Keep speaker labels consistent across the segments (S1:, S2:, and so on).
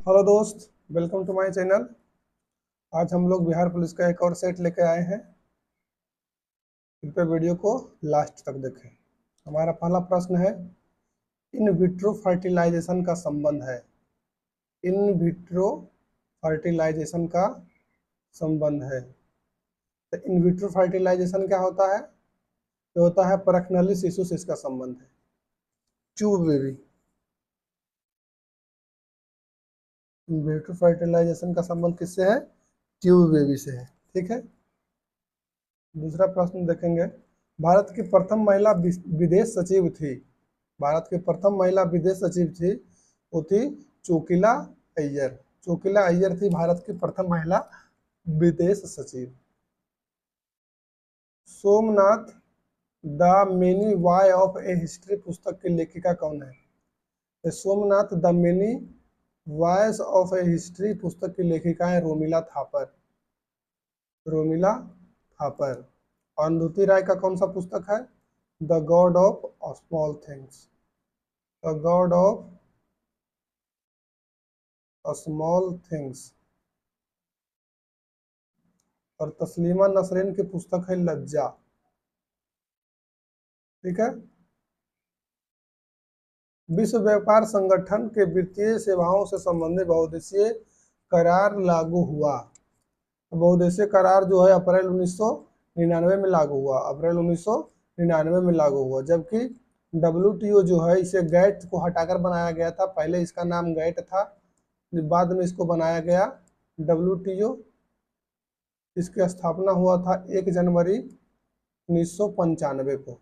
S1: Hello दोस्त, welcome to my channel. आज हम लोग बिहार पुलिस का एक और सेट लेके आए हैं। कृपया वीडियो को लास्ट तक देखें। हमारा पहला प्रश्न है, इन विट्रो फर्टिलाइजेशन का संबंध है। इन विट्रो फर्टिलाइजेशन का संबंध है। तो इन विट्रो फर्टिलाइजेशन क्या होता है? जो होता है परखनली शिशु से इसका संबंध है। Tube baby. In vitro fertilization का संबंध किससे है? ट्यूब बेबी से है। ठीक है। दूसरा प्रश्न देखेंगे, भारत की प्रथम महिला विदेश सचिव थी। भारत की प्रथम महिला विदेश सचिव थी, वो थी चोकिला अय्यर। चोकिला अय्यर थी भारत की प्रथम महिला विदेश सचिव। Somnath the many voices of a history पुस्तक की लेखिका कौन है? Somnath the many voices of a history पुस्तक की लेखिका है रोमिला थापर। रोमिला थापर। और अरुंधति राय का कौन सा पुस्तक है? The God of small things. The God of small things. और तस्लीमा नसरीन की पुस्तक है लज्जा। ठीक है। विश्व व्यापार संगठन के वित्तीय सेवाओं से संबंधित बहुउद्देशीय करार लागू हुआ। बहुउद्देशीय करार जो है अप्रैल 1999 में लागू हुआ। अप्रैल 1999 में लागू हुआ। जबकि WTO जो है इसे गैट को हटाकर बनाया गया था। पहले इसका नाम गैट था, बाद में इसको बनाया गया WTO। इसकी स्थापना हुआ था 1 जनवरी 1995 को।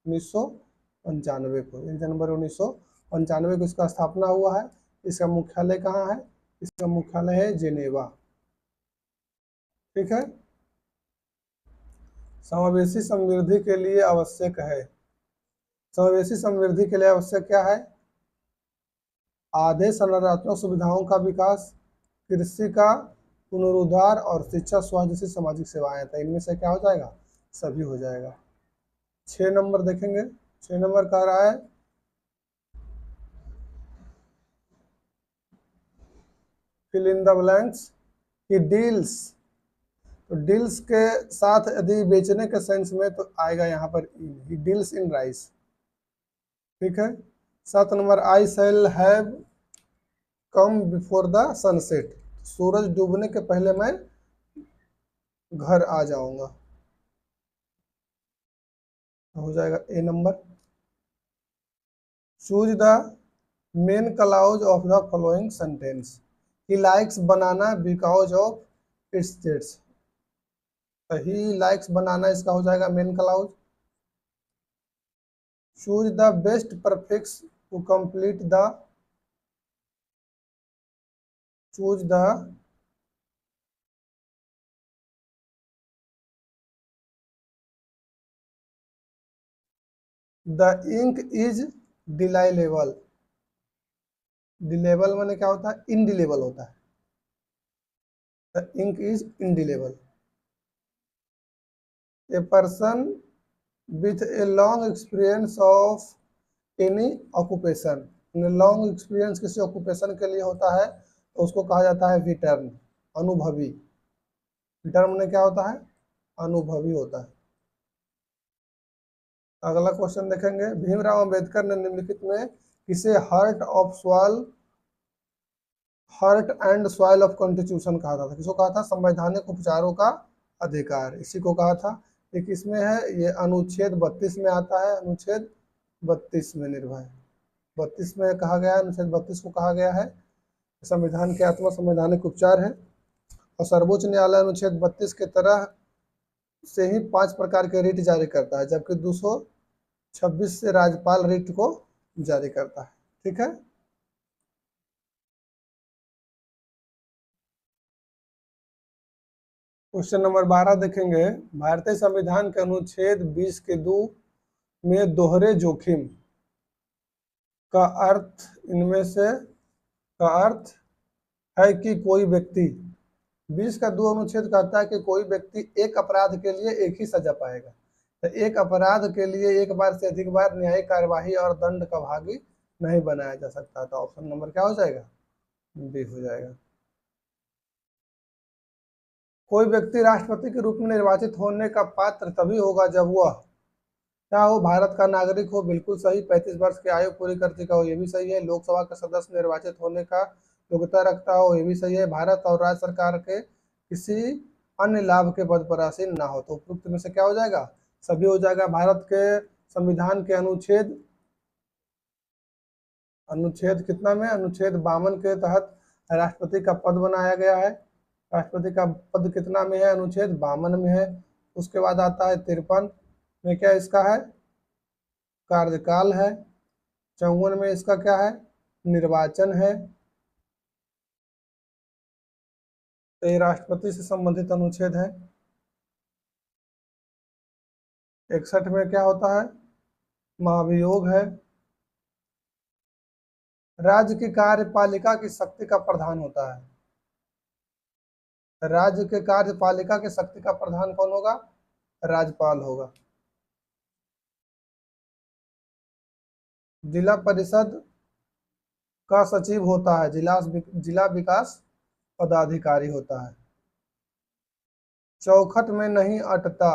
S1: 1995 को 1 जनवरी 1995 को इसका स्थापना हुआ है। इसका मुख्यालय कहाँ है? इसका मुख्यालय है जेनेवा। ठीक है। समावेशी समृद्धि के लिए आवश्यक है। समावेशी समृद्धि के लिए आवश्यक क्या है? आधे संरचनात्मक सुविधाओं का विकास, कृषि का पुनरुद्धार और शिक्षा, स्वास्थ्य जैसी सामाजिक सेवाएं। तो इनमें से क्या हो जाएगा? सभी हो जाएगा। 6 नंबर देखेंगे। 6 नंबर कह रहा है, fill in the blanks. He deals. तो डील्स के साथ यदि बेचने के सेंस में तो आएगा यहाँ पर ही डील्स इन राइस। ठीक है। 7 number, I shall have come before the sunset. सूरज डूबने के पहले मैं घर आ जाऊंगा। हो जाएगा A number. Choose the main clause of the following sentence. He likes banana because of its dates. He likes banana इसका हो जाएगा main clause. Choose the best prefix to complete the. Choose the ink is delible. Delible माने क्या होता है? Indelible होता है। The ink is इनडिलेबल। A person with a long experience of any occupation. Long experience किसी ऑक्यूपेशन के लिए होता है तो उसको कहा जाता है विटर्न, अनुभवी। विटर्न में क्या होता है? अनुभवी होता है। अगला क्वेश्चन देखेंगे, भीमराव अंबेडकर ने निम्नलिखित में किसे heart and soil of constitution कहा था? किसको कहा था? संवैधानिक उपचारों का अधिकार, इसी को कहा था। एक इसमें है, ये अनुच्छेद 32 में आता है। अनुच्छेद 32 में निर्भय 32 में कहा गया है। अनुच्छेद 32 को कहा गया है संविधान के आत्मा संवैधानिक उपचार है। और सर्वोच्च न्यायालय अनुच्छेद 32 के तरह से ही 5 प्रकार के रिट जारी करता है, जबकि 226 से राज्यपाल रिट को जारी करता है। ठीक है। क्वेश्चन नंबर 12 देखेंगे, भारतीय संविधान के अनुच्छेद 20 के 2 में दोहरे जोखिम का अर्थ इनमें से का अर्थ है कि कोई व्यक्ति 20 का 2 अनुच्छेद कहता है कि कोई व्यक्ति एक अपराध के लिए एक ही सजा पाएगा। तो एक अपराध के लिए एक बार से अधिक बार न्यायिक कार्यवाही और दंड का भागी नहीं बनाया जा सकता। तो ऑप्शन नंबर क्या हो जाएगा? बी हो जाएगा। कोई व्यक्ति राष्ट्रपति के रूप में निर्वाचित होने का पात्र तभी होगा जब वह क्या हो, भारत का नागरिक हो, बिल्कुल सही, 35 वर्ष की आयु पूरी कर चुका हो, ये भी सही है, लोकसभा का सदस्य निर्वाचित होने का योग्यता रखता हो, ये भी सही है, भारत और राज्य सरकार के किसी अन्य लाभ के पद पर आसीन ना हो। तो उपयुक्त में से क्या हो जाएगा, सभी हो जाएगा। भारत के संविधान के अनुच्छेद अनुच्छेद कितना में, अनुच्छेद 52 के तहत राष्ट्रपति का पद बनाया गया है। राष्ट्रपति का पद कितना में है, अनुच्छेद 52 में है। उसके बाद आता है 53 में, क्या इसका है, कार्यकाल है। 54 में इसका क्या है, निर्वाचन है। तो ये राष्ट्रपति से संबंधित अनुच्छेद है। 61 में क्या होता है, महाभियोग है। राज्य की कार्यपालिका की शक्ति का प्रधान होता है। राज्य के कार्यपालिका की शक्ति का प्रधान कौन होगा, राज्यपाल होगा। जिला परिषद का सचिव होता है, जिला विकास पदाधिकारी होता है। चौखट में नहीं अटता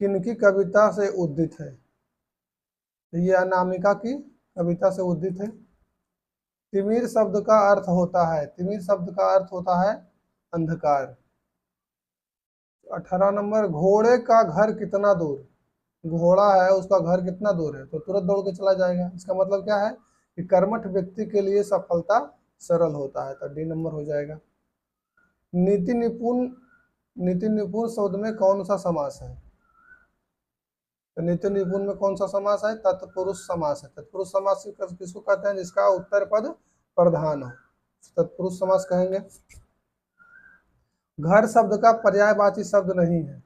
S1: किनकी कविता से उद्दित है, ये अनामिका की कविता से उद्दित है। तिमिर शब्द का अर्थ होता है, तिमिर शब्द का अर्थ होता है अंधकार। 18 नंबर, घोड़े का घर कितना दूर, घोड़ा है उसका घर कितना दूर है, तो तुरंत दौड़ के चला जाएगा। इसका मतलब क्या है कि कर्मठ व्यक्ति के लिए सफलता सरल होता है, तो डी नंबर हो जाएगा। नीति निपुण, नीति निपुण शब्द में कौन सा समास है, तो नीति निपुण में कौन सा समास है, तत्पुरुष समास है। तत्पुरुष समास किसको कहते हैं, जिसका उत्तर पद प्रधान हो, तत्पुरुष समास कहेंगे। घर शब्द का पर्यायवाची शब्द नहीं है,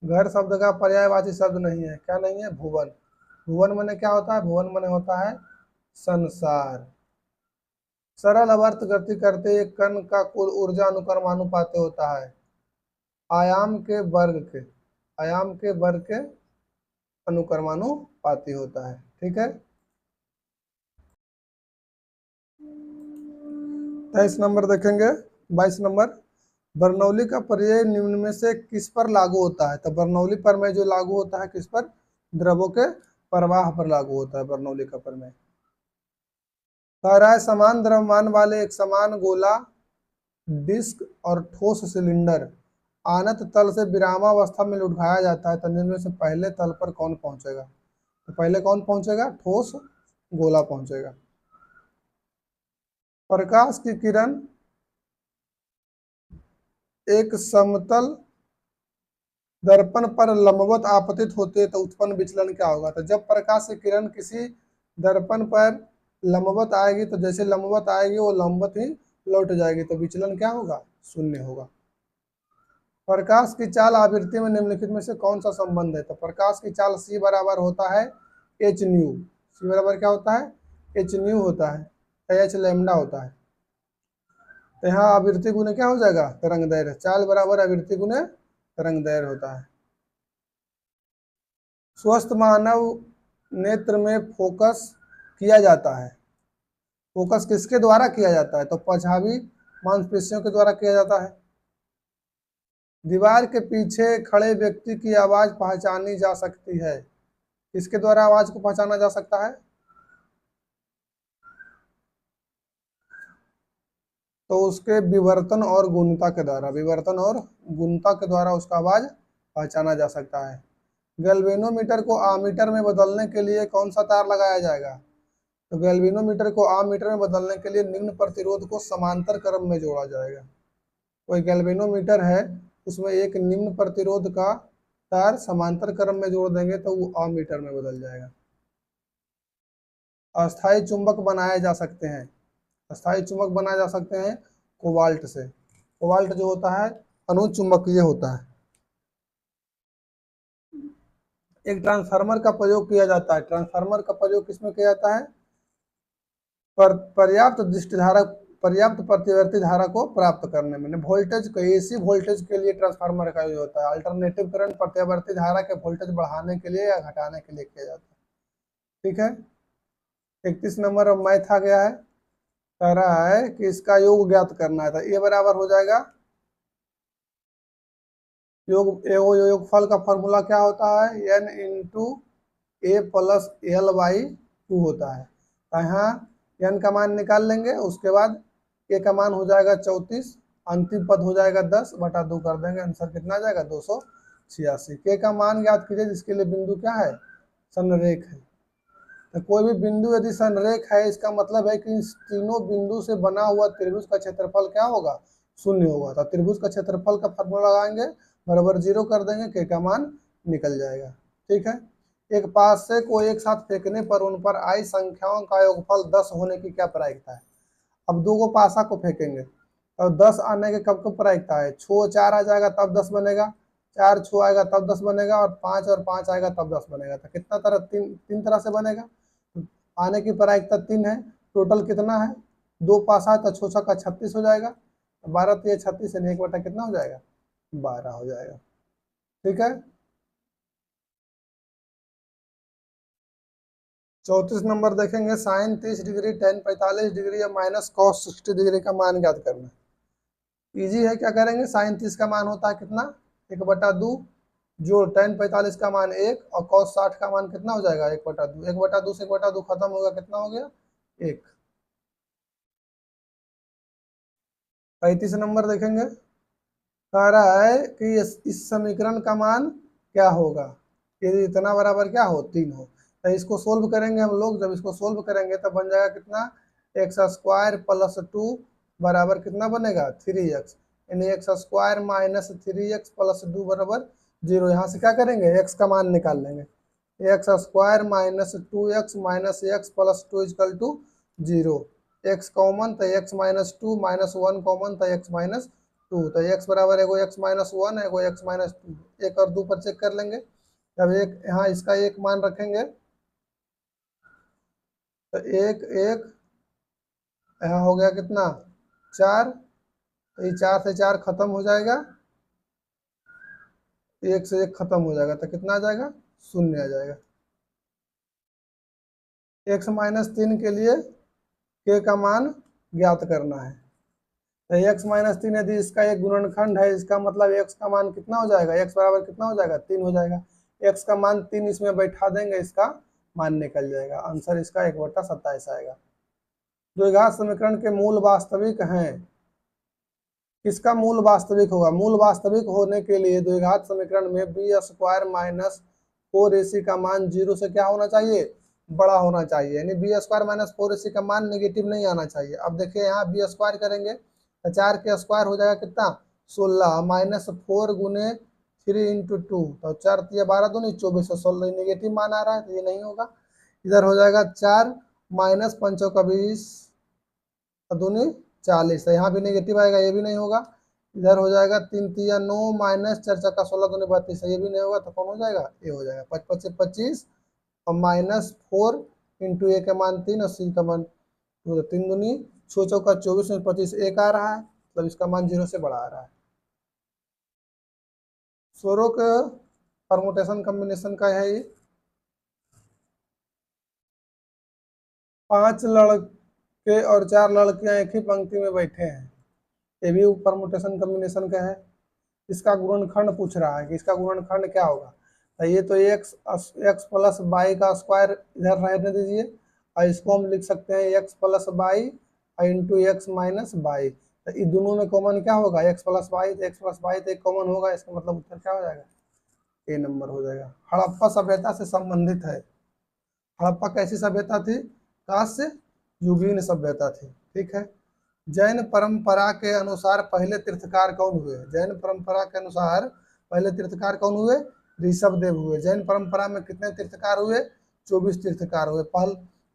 S1: घर शब्द का पर्यायवाची शब्द नहीं है, क्या नहीं है, भुवन। भुवन मने क्या होता है, भुवन मने होता है संसार। सरल अवर्त गति करते एक कण का कुल ऊर्जा अनुक्रमानुपाती होता है, आयाम के वर्ग के, आयाम के वर्ग के अनुक्रमानुपाती होता है। ठीक है, 23 नंबर देखेंगे। 22 नंबर, बर्नौली का पर्याय निम्न में से किस पर लागू होता है, तो बर्नौली प्रमेय जो लागू होता है किस पर, द्रवों के प्रवाह पर लागू होता है बर्नौली का प्रमेय। कह रहा है समान द्रव्यमान वाले एक समान गोला, डिस्क और ठोस सिलेंडर आनत तल से विरामावस्था में उठाया जाता है, तो इनमें से पहले तल पर कौन पहुंचेगा, तो पहले कौन पहुंचेगा, ठोस गोला पहुंचेगा। प्रकाश की किरण एक समतल दर्पण पर लंबवत आपतित होती है तो उत्पन्न विचलन क्या होगा, तो जब प्रकाश की किरण किसी दर्पण पर लंबवत आएगी तो जैसे लंबवत आएगी वो लंबवत ही लौट जाएगी, तो विचलन क्या होगा, शून्य होगा। प्रकाश की चाल आवृत्ति में निम्नलिखित में से कौन सा संबंध है, तो प्रकाश की चाल सी बराबर होता है एच न्यू, सी बराबर क्या होता है, एच न्यू होता है, एच लैम्डा होता है। तो यहाँ आवृत्ति गुणे क्या हो जाएगा, तरंग दैर्घ्य, चाल बराबर आवृत्ति गुणे तरंग दैर्घ्य होता है। स्वस्थ मानव नेत्र में फोकस किया जाता है, फोकस किसके द्वारा किया जाता है, तो पछावी मांसपेशियों के द्वारा किया जाता है। दीवार के पीछे खड़े व्यक्ति की आवाज पहचानी जा सकती है, किसके द्वारा आवाज को पहचाना जा सकता है, तो उसके विवर्तन और गुणता के द्वारा, विवर्तन और गुणता के द्वारा उसका आवाज पहचाना जा सकता है। गैल्वेनोमीटर को आमीटर में बदलने के लिए कौन सा तार लगाया जाएगा, तो गैल्वेनोमीटर को आमीटर में बदलने के लिए निम्न प्रतिरोध को समांतर क्रम में जोड़ा जाएगा। कोई गैल्वेनोमीटर है उसमें एक निम्न प्रतिरोध का तार समांतर क्रम में जोड़ देंगे तो वो आमीटर में बदल जाएगा। अस्थायी चुंबक बनाए जा सकते हैं, अस्थायी चुंबक बनाए जा सकते हैं कोबाल्ट से, कोबाल्ट जो होता है अनुचुंबकीय होता है। एक ट्रांसफार्मर का प्रयोग किया जाता है, ट्रांसफार्मर का प्रयोग किसमें किया जाता है, पर्याप्त दृष्टि धारा, पर्याप्त प्रतिवर्ती धारा को प्राप्त करने में, वोल्टेज को, एसी वोल्टेज के लिए ट्रांसफार्मर का यूज होता है। अल्टरनेटिव करंट प्रत्यावर्ती धारा के वोल्टेज बढ़ाने के लिए या घटाने के लिए किया जाता है। ठीक है, 31 नंबर अब मैथ आ गया है। कह रहा है कि इसका योग ज्ञात करना है, तो ए बराबर हो जाएगा योगफल का फॉर्मूला क्या होता है, N into A plus L by two होता है। तो यहाँ एन का मान निकाल लेंगे, उसके बाद ए का मान हो जाएगा 34, अंतिम पद हो जाएगा 10 बटा 2 कर देंगे, आंसर कितना आ जाएगा 286। के का मान ज्ञात कीजिए जिसके लिए बिंदु क्या है, संरेख है। तो कोई भी बिंदु यदि संरेख है, इसका मतलब है कि इस तीनों बिंदु से बना हुआ त्रिभुज का क्षेत्रफल क्या होगा, शून्य होगा। तो त्रिभुज का क्षेत्रफल का फॉर्मूला लगाएंगे, बराबर 0 कर देंगे, के का मान निकल जाएगा। ठीक है, एक पासे को एक साथ फेंकने पर उन पर आई संख्याओं का योगफल 10 होने की क्या प्रायिकता है। अब दो को पासा को फेंकेंगे और 10 आने के कब कब प्रायिकता है, छो 4 आ जाएगा तब 10 बनेगा, 4 छो आएगा तब 10 बनेगा, और 5 आएगा तब 10 बनेगा। तो कितना तरह, तीन तरह से बनेगा। आने की प्रायिकता 3 है, टोटल कितना है, 2 पासा है तो छो छक्का 36 हो जाएगा, 12 3 36 यानी 1 बटा कितना हो जाएगा, 12 हो जाएगा। ठीक है, 34 नंबर देखेंगे, साइन 30 डिग्री, टेन 45 डिग्री या माइनस कॉस 60 डिग्री का मान ज्ञात करना है। इजी है, क्या करेंगे, साइन 30 का मान होता है कितना, 1/2, जो टेन 45 का मान 1, और कॉस 60 का मान कितना हो जाएगा, 1/2, 1/2 से 1/2 खत्म होगा, कितना हो गया 1। 35 नंबर देखेंगे, कह रहा है कि इस समीकरण का मान क्या होगा यदि इतना बराबर क्या हो, 3 हो। तो इसको सोल्व करेंगे हम लोग, जब इसको सोल्व करेंगे तब बन जाएगा कितना, एक्स स्क्वायर प्लस 2 बराबर कितना बनेगा 3x, यानी x square minus 3x plus 2 बराबर 0। यहाँ से क्या करेंगे, एक्स का मान निकाल लेंगे, X square minus 2x minus X plus 2 equal to 0। X common तो एक्स माइनस 2 माइनस 1 कॉमन तो एक्स माइनस 2, तो एक्स बराबर एगो एक्स माइनस 1 एगो एक्स माइनस 2, 1 और 2 पर चेक कर लेंगे। जब एक यहाँ इसका एक मान रखेंगे तो एक एक यहाँ हो गया कितना 4, तो ये 4 से 4 खत्म हो जाएगा, 1 से 1 खत्म हो जाएगा, तो कितना आ जाएगा, 0 आ जाएगा। एक्स माइनस 3 के लिए के का मान ज्ञात करना है। तो एक्स माइनस 3 यदि इसका एक गुणनखंड है, इसका मतलब एक्स का मान कितना हो जाएगा, एक्स बराबर कितना हो जाएगा 3 हो जाएगा। एक्स का मान 3 इसमें बैठा देंगे, इसका मान निकल जाएगा, आंसर इसका 1/27 आएगा। द्विघात समीकरण के मूल वास्तविक हैं, किसका मूल वास्तविक होगा, मूल वास्तविक होने के लिए द्विघात समीकरण में बी स्क्वायर माइनस 4ac का मान 0 से क्या होना चाहिए, बड़ा होना चाहिए, यानी बी स्क्वायर माइनस 4ac का मान नेगेटिव नहीं आना चाहिए। अब देखिए यहाँ बी स्क्वायर करेंगे तो 4 के स्क्वायर हो जाएगा कितना 16 माइनस 4 गुने 3 इंटू 2, तो 4 3 12 दूनी 24, 16 नेगेटिव मान आ रहा है तो ये नहीं होगा। इधर हो जाएगा 4 माइनस 5 का 20 दूनी 40, तो यहाँ भी नेगेटिव आएगा, ये भी नहीं होगा। इधर हो जाएगा 3 3 9 माइनस 4 4 16 दूनी 32, ये भी नहीं होगा, तो कौन हो जाएगा, ये हो जाएगा 5 5 से 25 और माइनस 4 इंटू ए का मान 3 और सी का मान 2, 3 दूनी 6 चौका 24 में 25 1 आ रहा है, मतलब इसका मान 0 से बड़ा आ रहा है। स्वरों का परमुटेशन कॉम्बिनेशन का है ये, 5 लड़के और 4 लड़कियां एक ही पंक्ति में बैठे हैं, ये भी परमुटेशन कॉम्बिनेशन का है। इसका गुणनखंड पूछ रहा है कि इसका गुणनखंड क्या होगा, तो ये तो एक्स एक्स प्लस बाई का स्क्वायर इधर रहने दीजिए, और इसको हम लिख सकते हैं x plus by into x minus by. तो इन दोनों में कॉमन क्या होगा, एक्स प्लस बाई, तो एक्स प्लस बाई तो एक कॉमन होगा, इसका मतलब उत्तर क्या हो जाएगा, ए नंबर हो जाएगा। हड़प्पा सभ्यता से संबंधित है, हड़प्पा कैसी सभ्यता थी, कांस्य युगीन सभ्यता थी। ठीक है, जैन परंपरा के अनुसार पहले तीर्थकार कौन हुए, जैन परंपरा के अनुसार पहले तीर्थकार कौन हुए, ऋषभ देव हुए। जैन परंपरा में कितने तीर्थकार हुए, 24 तीर्थकार हुए।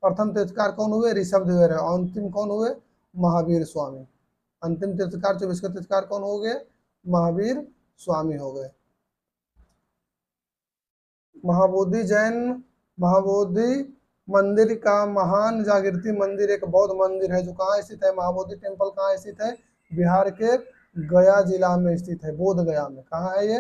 S1: प्रथम तीर्थकार कौन हुए, ऋषभ देव है, और अंतिम कौन हुए, महावीर स्वामी। अंतिम तीर्थकार 24 के तीर्थकार कौन हो गए, महावीर स्वामी हो गए। महाबोधि जैन महाबोधि मंदिर का महान जागृति मंदिर एक बौद्ध मंदिर है जो कहाँ स्थित है, महाबोधि टेम्पल कहाँ स्थित है, बिहार के गया जिला में स्थित है, बोध गया में। कहाँ है ये,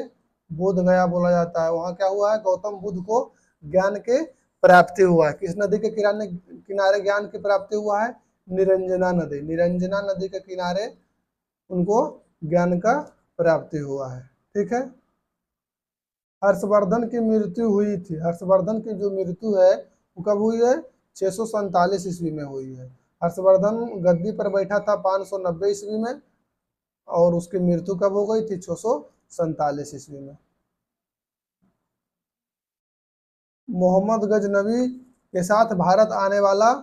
S1: बोध गया बोला जाता है। वहाँ क्या हुआ है, गौतम बुद्ध को ज्ञान के प्राप्ति हुआ है। किस नदी के किनारे ज्ञान की प्राप्ति हुआ है, निरंजना नदी के किनारे उनको ज्ञान का प्राप्ति हुआ है। ठीक है। हर्षवर्धन की मृत्यु हुई थी, हर्षवर्धन की जो मृत्यु है वो कब हुई है? 647 ईस्वी में हुई है। हर्षवर्धन गद्दी पर बैठा था 590 ईस्वी में, और उसकी मृत्यु कब हो गई थी? 647 ईस्वी में। मोहम्मद गजनवी के साथ भारत आने वाला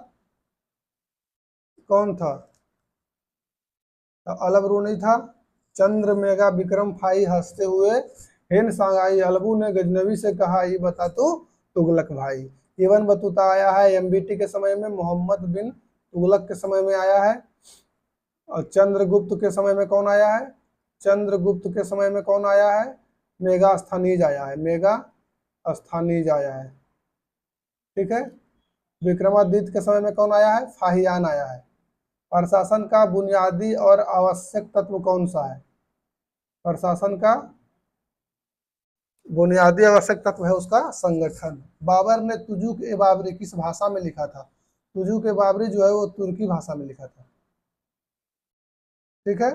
S1: कौन था? अलब रूनी था। चंद्र मेगा विक्रम फाई हंसते हुए हिंद सांगाई अलबू ने गजनवी से कहा, ये बता तू तुगलक भाई। इबन बतूता आया है एमबीटी के समय में, मोहम्मद बिन तुगलक के समय में आया है। और चंद्रगुप्त के समय में कौन आया है? चंद्रगुप्त के समय में कौन आया है? मेगा स्थानीज आया है, मेगा स्थानीज आया है। ठीक है। विक्रमादित्य के समय में कौन आया है? फाहियान आया है। प्रशासन का बुनियादी और आवश्यक तत्व कौन सा है? प्रशासन का बुनियादी आवश्यक तत्व है उसका संगठन। बाबर ने तुजुक ए बाबरी किस भाषा में लिखा था? तुजुक ए बाबरी जो है वो तुर्की भाषा में लिखा था। ठीक है।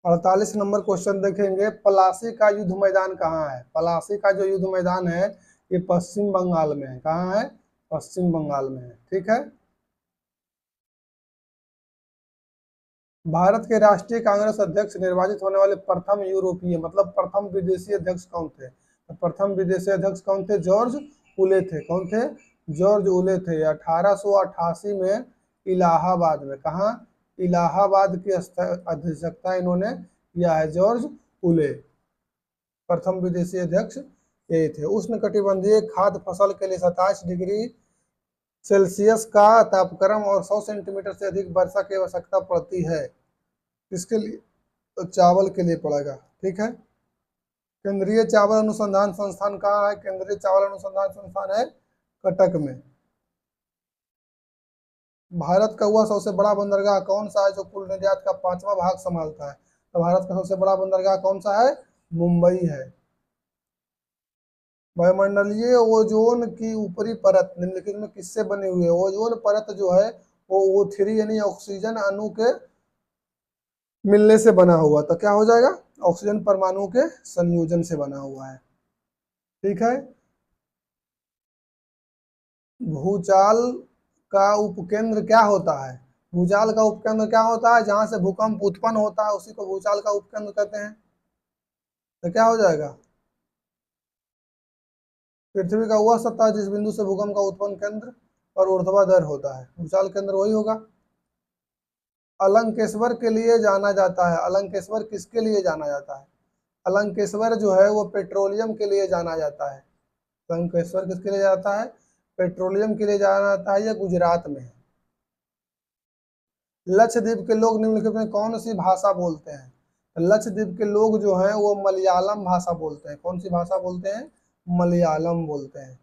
S1: 48 नंबर क्वेश्चन देखेंगे, पलासी का युद्ध मैदान कहाँ है? पलासी का जो युद्ध मैदान है ये पश्चिम बंगाल में है। कहाँ है? पश्चिम बंगाल में है। ठीक है। भारत के राष्ट्रीय कांग्रेस अध्यक्ष निर्वाचित होने वाले प्रथम यूरोपीय मतलब प्रथम विदेशी अध्यक्ष कौन थे? तो प्रथम विदेशी अध्यक्ष कौन थे? जॉर्ज उले थे। कौन थे? जॉर्ज उले थे। 1888 में इलाहाबाद में, कहा? इलाहाबाद की अध्यक्षता इन्होंने किया है, जॉर्ज उले। प्रथम विदेशी अध्यक्ष यही थे। उष्ण कटिबंधीय खाद्य फसल के लिए 27 डिग्री सेल्सियस का तापक्रम और 100 सेंटीमीटर से अधिक वर्षा की आवश्यकता पड़ती है। किसके लिए? तो चावल के लिए पड़ेगा। ठीक है। केंद्रीय चावल अनुसंधान संस्थान कहाँ है? केंद्रीय चावल अनुसंधान संस्थान है कटक में। भारत का हुआ सबसे बड़ा बंदरगाह कौन सा है जो कुल निर्यात का 5वां भाग संभालता है? तो भारत का सबसे बड़ा बंदरगाह कौन सा है? मुंबई है। वायुमंडलीय ओजोन की ऊपरी परत निम्नलिखित में किससे बनी हुई है? ओजोन परत जो है वो O3 यानी ऑक्सीजन अणु के मिलने से बना हुआ, तो क्या हो जाएगा? ऑक्सीजन परमाणु के संयोजन से बना हुआ है। ठीक है। भूचाल का उपकेंद्र क्या होता है? भूचाल का उपकेंद्र क्या होता है? जहां से भूकंप उत्पन्न होता है उसी को भूचाल का उपकेंद्र कहते हैं। तो क्या हो जाएगा? पृथ्वी का वह सतह जिस बिंदु से भूकंप का उत्पन्न केंद्र और ऊर्ध्वाधर होता है, भूचाल केंद्र वही होगा। अलंकेश्वर के लिए जाना जाता है। अलंकेश्वर किसके लिए जाना जाता है? अलंकेश्वर जो है वो पेट्रोलियम के लिए जाना जाता है। अलंकेश्वर किसके लिए जाता है? पेट्रोलियम के लिए जाना जाता है। यह गुजरात में है। लक्षद्वीप के लोग निम्नलिखित में कौन सी भाषा बोलते हैं? लक्षद्वीप के लोग जो हैं वो मलयालम भाषा बोलते हैं। कौन सी भाषा बोलते हैं? मलयालम बोलते हैं।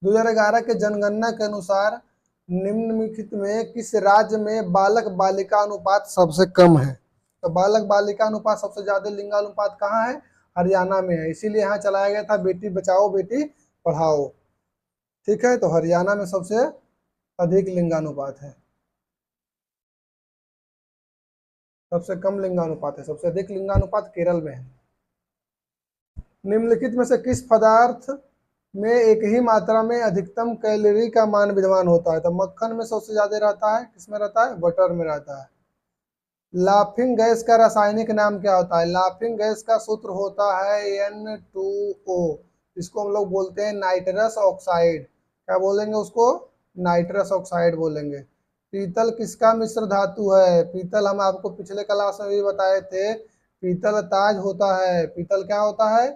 S1: 2011 के जनगणना के अनुसार निम्नलिखित में किस राज्य में बालक बालिका अनुपात सबसे कम है? तो बालक बालिका अनुपात सबसे ज्यादा लिंगानुपात कहाँ है? हरियाणा में है। इसीलिए यहाँ चलाया गया था बेटी बचाओ बेटी पढ़ाओ। ठीक है। तो हरियाणा में सबसे अधिक लिंगानुपात है, सबसे कम लिंगानुपात है। सबसे अधिक लिंगानुपात केरल में है। निम्नलिखित में से किस पदार्थ में एक ही मात्रा में अधिकतम कैलोरी का मान विद्यमान होता है? तो मक्खन में सबसे ज्यादा रहता है। किसमें रहता है? बटर में रहता है। लाफिंग गैस का रासायनिक नाम क्या होता है? लाफिंग गैस का सूत्र होता है N2O। इसको हम लोग बोलते हैं नाइट्रस ऑक्साइड। क्या बोलेंगे उसको? नाइट्रस ऑक्साइड बोलेंगे। पीतल किसका मिश्र धातु है? पीतल हम आपको पिछले क्लास में भी बताए थे, पीतल ताज होता है। पीतल क्या होता है?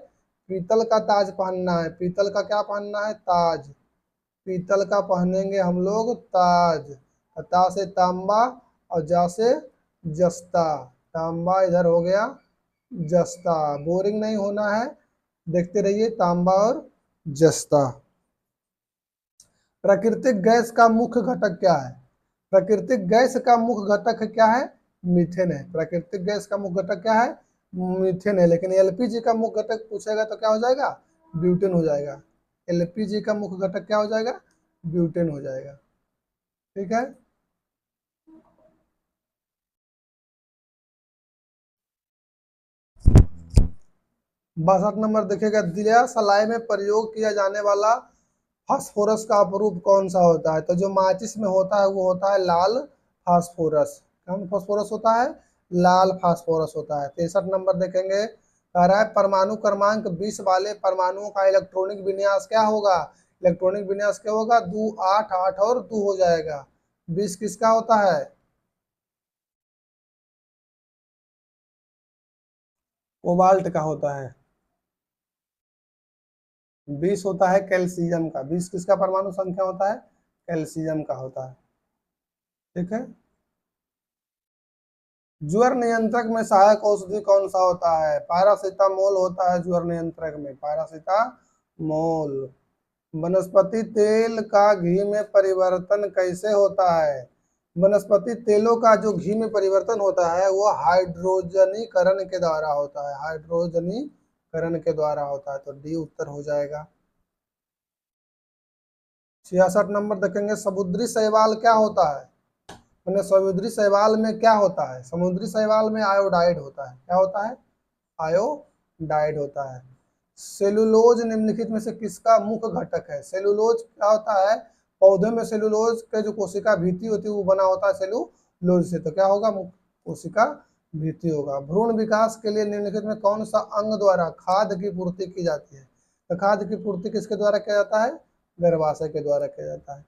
S1: पीतल का ताज पहनना है। पीतल का क्या पहनना है? ताज। पीतल का पहनेंगे हम लोग ताज। ता से तांबा और जा से जस्ता। तांबा इधर हो गया, जस्ता। बोरिंग नहीं होना है, देखते रहिए तांबा और जस्ता। प्राकृतिक गैस का मुख्य घटक क्या है? प्राकृतिक गैस का मुख्य घटक क्या है? मीथेन है। प्राकृतिक गैस का मुख्य घटक क्या है? मीथेन है। लेकिन एलपीजी का मुख्य घटक पूछेगा तो क्या हो जाएगा? ब्यूटेन हो जाएगा। एलपीजी का मुख्य घटक क्या हो जाएगा? ब्यूटेन हो जाएगा। ठीक है। 62 नंबर देखिएगा, दिया सलाई में प्रयोग किया जाने वाला फास्फोरस का अपरूप कौन सा होता है? तो जो माचिस में होता है वो होता है लाल फास्फोरस। कौन फास्फोरस होता है? लाल फास्फोरस होता है। 63 नंबर देखेंगे, कह रहा है परमाणु क्रमांक 20 वाले परमाणुओं का इलेक्ट्रॉनिक विन्यास क्या होगा? इलेक्ट्रॉनिक विन्यास क्या होगा? 2 8 8 और 2 हो जाएगा। 20 किसका होता है? कोबाल्ट का होता है। 20 होता है कैल्शियम का। 20 किसका परमाणु संख्या होता है? कैल्शियम का होता है। ठीक है। ज्वर नियंत्रक में सहायक औषधि कौन सा होता है? पैरासीटामोल होता है ज्वर नियंत्रक में, पैरासीटामोल। वनस्पति तेल का घी में परिवर्तन कैसे होता है? वनस्पति तेलों का जो घी में परिवर्तन होता है वो हाइड्रोजनीकरण के द्वारा होता है। हाइड्रोजनीकरण के द्वारा होता है। तो डी उत्तर हो जाएगा। 66 नंबर देखेंगे, समुद्री शैवाल क्या होता है? मैंने समुद्री शैवाल में क्या होता है? समुद्री शैवाल में आयोडाइड होता है। क्या होता है? आयोडाइड होता है। सेलुलोज निम्नलिखित में से किसका मुख्य घटक है? सेलुलोज क्या होता है? पौधे में सेलुलोज के जो कोशिका भित्ति होती है वो बना होता है सेलुलोज से। तो क्या होगा? कोशिका भित्ति होगा। भ्रूण विकास के लिए निम्नलिखित में कौन सा अंग द्वारा खाद्य की पूर्ति की जाती है? तो खाद्य की पूर्ति किसके द्वारा किया जाता है? गर्भाशय के द्वारा किया जाता है।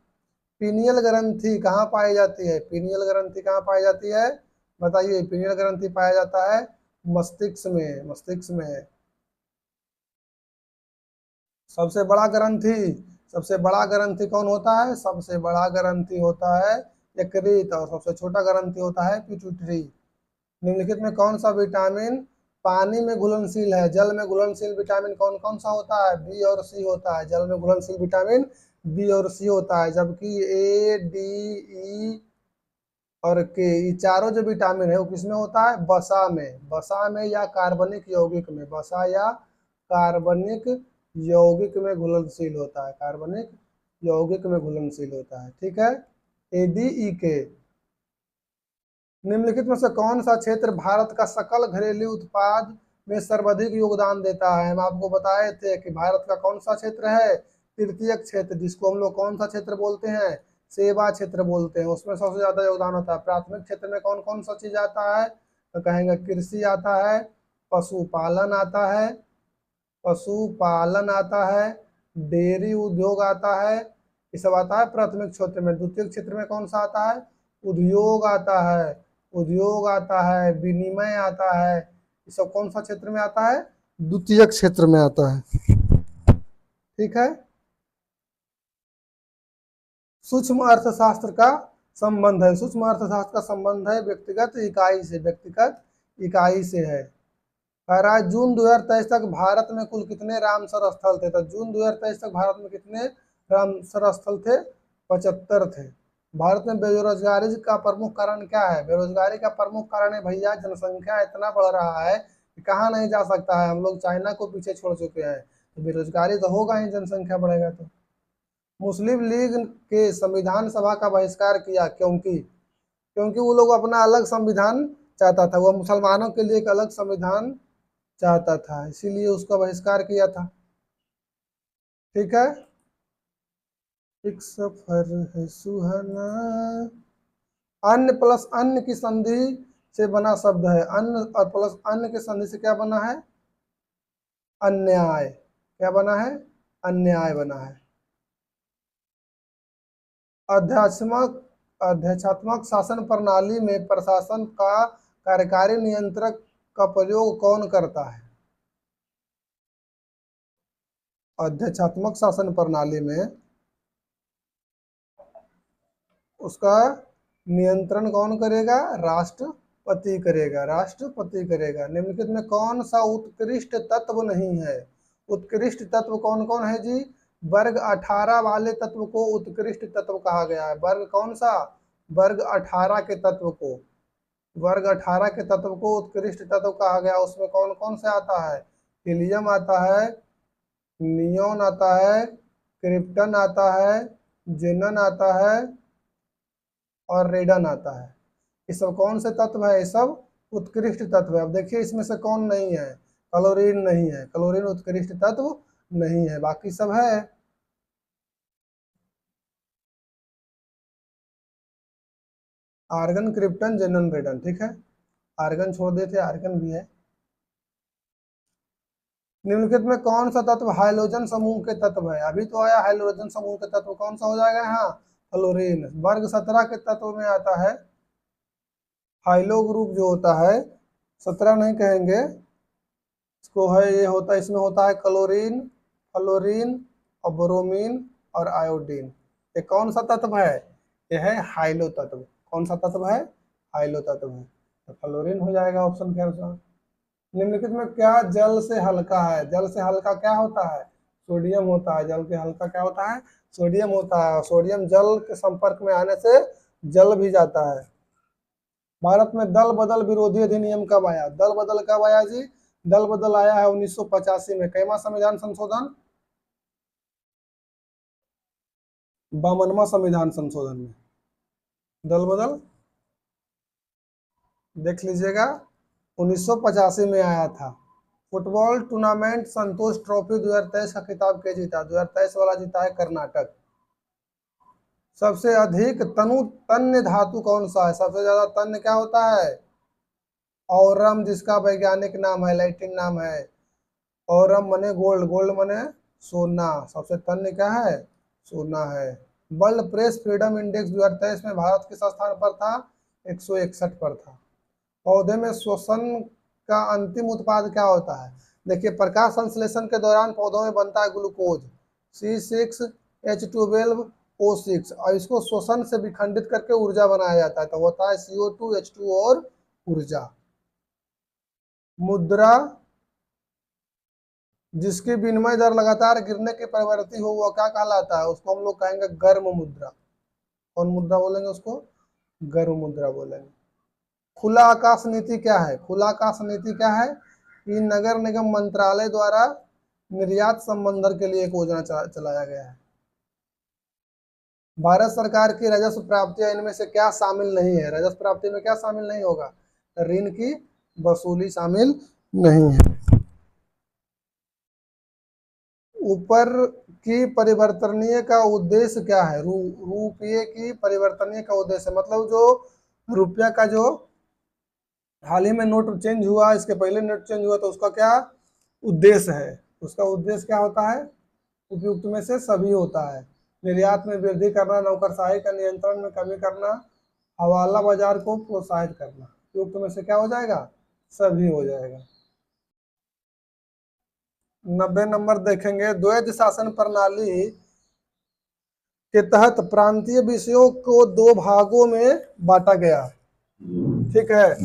S1: पीनियल ग्रंथि कहाँ पाई जाती है? पीनियल ग्रंथि कहाँ पाई जाती है? बताइए। पीनियल ग्रंथि पाया जाता है मस्तिष्क में। मस्तिष्क में। सबसे बड़ा ग्रंथि, सबसे बड़ा ग्रंथि कौन होता है? सबसे बड़ा ग्रंथि होता है यकृत, और सबसे छोटा ग्रंथि होता है पिट्यूटरी। निम्नलिखित में कौन सा विटामिन पानी में घुलनशील है? जल में घुलनशील विटामिन कौन कौन सा होता है? बी और सी होता है। जल में घुलनशील विटामिन बी और सी होता है। जबकि ए, डी, ई और के, ये चारों जो विटामिन है वो किसमें होता है? वसा में। वसा में या कार्बनिक यौगिक में। वसा या कार्बनिक यौगिक में घुलनशील होता है। कार्बनिक यौगिक में घुलनशील होता है। ठीक है। ADE के निम्नलिखित में से कौन सा क्षेत्र भारत का सकल घरेलू उत्पाद में सर्वाधिक योगदान देता है? हम आपको बताए थे कि भारत का कौन सा क्षेत्र है? तृतीयक क्षेत्र, जिसको हम लोग कौन सा क्षेत्र बोलते हैं? सेवा क्षेत्र बोलते हैं। उसमें सबसे ज्यादा योगदान होता है। प्राथमिक क्षेत्र में कौन कौन सा चीज आता है? तो कहेंगे कृषि आता है, पशुपालन आता है, पशुपालन आता है, डेयरी उद्योग आता है, ये सब आता है प्राथमिक क्षेत्र में। द्वितीयक क्षेत्र में कौन सा आता है? उद्योग आता है, उद्योग आता है, विनिमय आता है, ये सब कौन सा क्षेत्र में आता है? द्वितीयक क्षेत्र में आता है। ठीक है। सूक्ष्म अर्थशास्त्र का संबंध है। सूक्ष्म अर्थशास्त्र का संबंध है व्यक्तिगत इकाई से। व्यक्तिगत इकाई से है। कह रहा है जून 2023 तक भारत में कुल कितने रामसर स्थल थे? तो जून 2023 तक भारत में कितने रामसर स्थल थे? 75 थे। भारत में बेरोजगारी का प्रमुख कारण क्या है? बेरोजगारी का प्रमुख कारण है भैया जनसंख्या इतना बढ़ रहा है कि कहाँ नहीं जा सकता है। हम लोग चाइना को पीछे छोड़ चुके हैं। तो बेरोजगारी तो होगा ही, जनसंख्या बढ़ेगा तो। मुस्लिम लीग के संविधान सभा का बहिष्कार किया क्योंकि? क्योंकि वो लोग अपना अलग संविधान चाहता था। वो मुसलमानों के लिए एक अलग संविधान चाहता था, इसीलिए उसका बहिष्कार किया था। ठीक है। एक सफर है सुहाना। अन्य प्लस अन्य की संधि से बना शब्द है। अन्य और प्लस अन्य की संधि से क्या बना है? अन्याय। क्या बना है? अन्याय बना है। अध्यात्मक अध्यात्मक शासन प्रणाली में प्रशासन का कार्यकारी नियंत्रक का प्रयोग कौन करता है? अध्यात्मक शासन प्रणाली में उसका नियंत्रण कौन करेगा? राष्ट्रपति करेगा। राष्ट्रपति करेगा। निम्नलिखित में कौन सा उत्कृष्ट तत्व नहीं है? उत्कृष्ट तत्व कौन कौन है जी? वर्ग 18 वाले तत्व को उत्कृष्ट तत्व कहा गया है। वर्ग कौन सा? वर्ग 18 के तत्व को, वर्ग 18 के तत्व को उत्कृष्ट तत्व कहा गया। उसमें कौन कौन से आता है? हीलियम आता है, नियोन आता है, क्रिप्टन आता है, जेनन आता है और रेडन आता है। ये सब कौन से तत्व है? ये सब उत्कृष्ट तत्व है। अब देखिए इसमें से कौन नहीं है? क्लोरीन नहीं है, क्लोरीन उत्कृष्ट तत्व नहीं है, बाकी सब है। आर्गन, क्रिप्टन, जेनन, रेडन, ठीक है। आर्गन छोड़ देते, आर्गन भी है। निम्नलिखित में कौन सा तत्व हाइड्रोजन समूह के तत्व है? अभी तो आया हाइड्रोजन समूह के तत्व, कौन सा हो जाएगा? हाँ, फ्लोरीन। वर्ग 17 के तत्व में आता है हाइलो ग्रुप जो होता है, 17 नहीं कहेंगे इसको, है ये होता है, इसमें होता है क्लोरीन, फ्लोरीन और ब्रोमीन और आयोडीन। ये कौन सा तत्व है? ये है हाइलो तत्व। कौन सा तत्व है? हाइलो तत्व है, तो फ्लोरीन हो जाएगा ऑप्शन के अनुसार। निम्नलिखित में क्या जल से हल्का है? जल से हल्का क्या होता है? सोडियम होता है। जल के हल्का क्या होता है? सोडियम होता है। सोडियम जल के संपर्क में आने से जल भी जाता है। भारत में दल बदल विरोधी अधिनियम कब आया? दल बदल कब आया जी? दल बदल आया है 1985 में। कैवा संविधान संशोधन? 52वां संविधान संशोधन में दल बदल देख लीजिएगा, 1985 में आया था। फुटबॉल टूर्नामेंट संतोष ट्रॉफी 2023 का खिताब के जीता? 2023 वाला जीता है कर्नाटक। सबसे अधिक तन्य धातु कौन सा है? सबसे ज्यादा तन्य क्या होता है? औरम, जिसका वैज्ञानिक नाम है, लैटिन नाम है औरम मने गोल्ड, गोल्ड मने सोना। सबसे तन्य क्या है? सोना है। वर्ल्ड प्रेस फ्रीडम इंडेक्स 2023 में भारत किस स्थान पर था? 161 पर था। पौधे में श्वसन का अंतिम उत्पाद क्या होता है? देखिए, प्रकाश संश्लेषण के दौरान पौधों में बनता है ग्लूकोज C6H12O6, और इसको श्वसन से विखंडित करके ऊर्जा बनाया जाता है, तो होता है CO2 H2 और ऊर्जा। मुद्रा जिसकी विनिमय दर लगातार गिरने की प्रवृत्ति हो, वो क्या कहलाता है? उसको हम लोग कहेंगे गर्म मुद्रा। कौन मुद्रा बोलेंगे उसको? गर्म मुद्रा बोलेंगे। खुला आकाश नीति क्या है? खुला आकाश नीति क्या है? कि नगर निगम मंत्रालय द्वारा निर्यात संवर्धन के लिए एक योजना चलाया गया है। भारत सरकार की राजस्व प्राप्तियां इनमें से क्या शामिल नहीं है? राजस्व प्राप्ति में क्या शामिल नहीं होगा? ऋण की वसूली शामिल नहीं है। ऊपर की परिवर्तनीय का उद्देश्य क्या है? रुपये की परिवर्तनीय का उद्देश्य मतलब जो रुपया का जो हाल ही में नोट चेंज हुआ, इसके पहले नोट चेंज हुआ, तो उसका क्या उद्देश्य है? उसका उद्देश्य क्या होता है? उपयुक्त में से सभी होता है। निर्यात में वृद्धि करना, नौकरशाही का नियंत्रण में कमी करना, हवाला बाजार को प्रोत्साहित करना। उपयुक्त में से क्या हो जाएगा? सभी हो जाएगा। 90 नंबर देखेंगे, द्वैध शासन प्रणाली के तहत प्रांतीय विषयों को दो भागों में बांटा गया। ठीक है,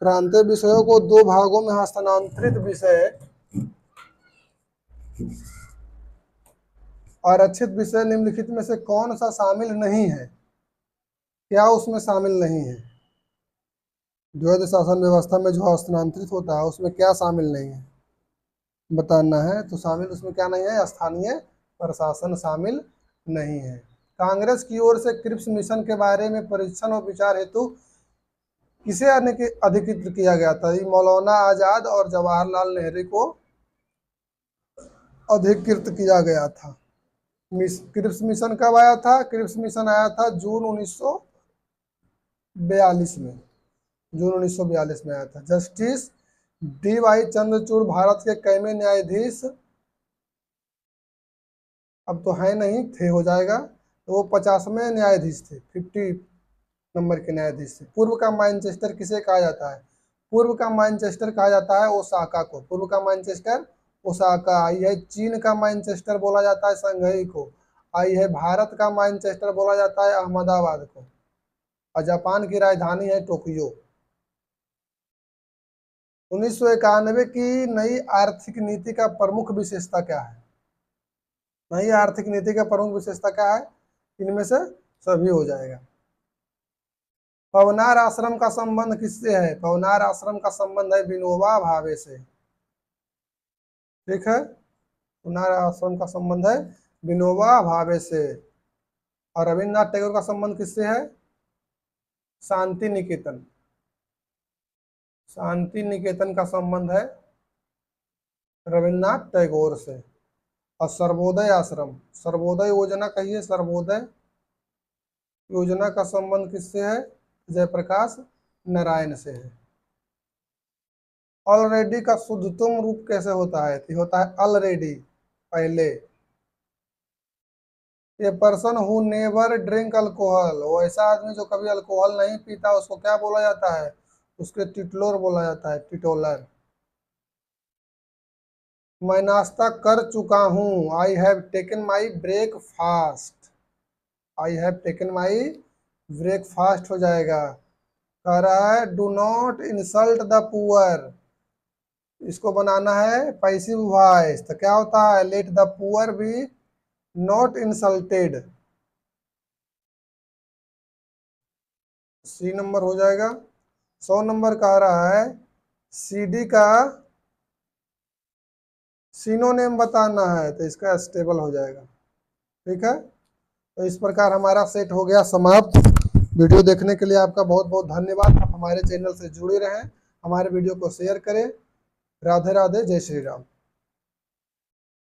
S1: प्रांतीय विषयों को दो भागों में हस्तांतरित विषय और आरक्षित विषय निम्नलिखित में से कौन सा शामिल नहीं है? क्या उसमें शामिल नहीं है? द्वैध शासन व्यवस्था में जो हस्तांतरित होता है उसमें क्या शामिल नहीं है बताना है। तो शामिल उसमें क्या नहीं है? स्थानीय प्रशासन शामिल नहीं है। कांग्रेस की ओर से क्रिप्स मिशन के बारे में परीक्षण और विचार हेतु किसे अधिकृत किया गया था? मौलाना आजाद और जवाहरलाल नेहरू को अधिकृत किया गया था। क्रिप्स मिशन कब आया था? क्रिप्स मिशन आया था जून 1942 में। जून 1942 में आया था। Justice D.Y. चंद्रचूड़ भारत के कैमे न्यायाधीश? अब तो है नहीं, थे हो जाएगा, तो वो 50वें न्यायाधीश थे, 50 नंबर के न्यायाधीश थे। पूर्व का मैनचेस्टर किसे कहा जाता है? पूर्व का मैनचेस्टर कहा जाता है ओसाका को। पूर्व का मैनचेस्टर ओसाका। आई है चीन का मैनचेस्टर बोला जाता है संघई को। आई है भारत का मैनचेस्टर बोला जाता है अहमदाबाद को। और जापान की राजधानी है टोक्यो। 1991 की नई आर्थिक नीति का प्रमुख विशेषता क्या है? नई आर्थिक नीति का प्रमुख विशेषता क्या है? इनमें से सभी हो जाएगा। पवनार आश्रम का संबंध किससे है? पवनार आश्रम का संबंध है विनोबा भावे से। ठीक है। पुनः आश्रम का संबंध है विनोबा भावे से। और रविन्द्रनाथ टैगोर का संबंध किससे है? शांति निकेतन। शांति निकेतन का संबंध है रविन्द्रनाथ टैगोर से। और सर्वोदय आश्रम, सर्वोदय योजना कहिए, सर्वोदय योजना का संबंध किससे है? जयप्रकाश नारायण से है। ऑलरेडी का शुद्धतम रूप कैसे होता है? तो होता है ऑलरेडी, पहले। ये person who never drink alcohol, वो ऐसा आदमी जो कभी अल्कोहल नहीं पीता, उसको क्या बोला जाता है? उसके टिटलोर बोला जाता है, टिटोलर। मैं नाश्ता कर चुका हूँ, I have taken my breakfast. I have taken my breakfast हो जाएगा। कह रहा है do not insult the poor, इसको बनाना है पैसिव वॉइस, तो क्या होता है? Let the poor be not insulted. C number हो जाएगा। 100 नंबर कह रहा है सीडी का सिनोनिम बताना है, तो इसका स्टेबल हो जाएगा। ठीक है, तो इस प्रकार हमारा सेट हो गया समाप्त। वीडियो देखने के लिए आपका बहुत बहुत धन्यवाद। आप हमारे चैनल से जुड़े रहें, हमारे वीडियो को शेयर करें। राधे राधे, जय श्री राम।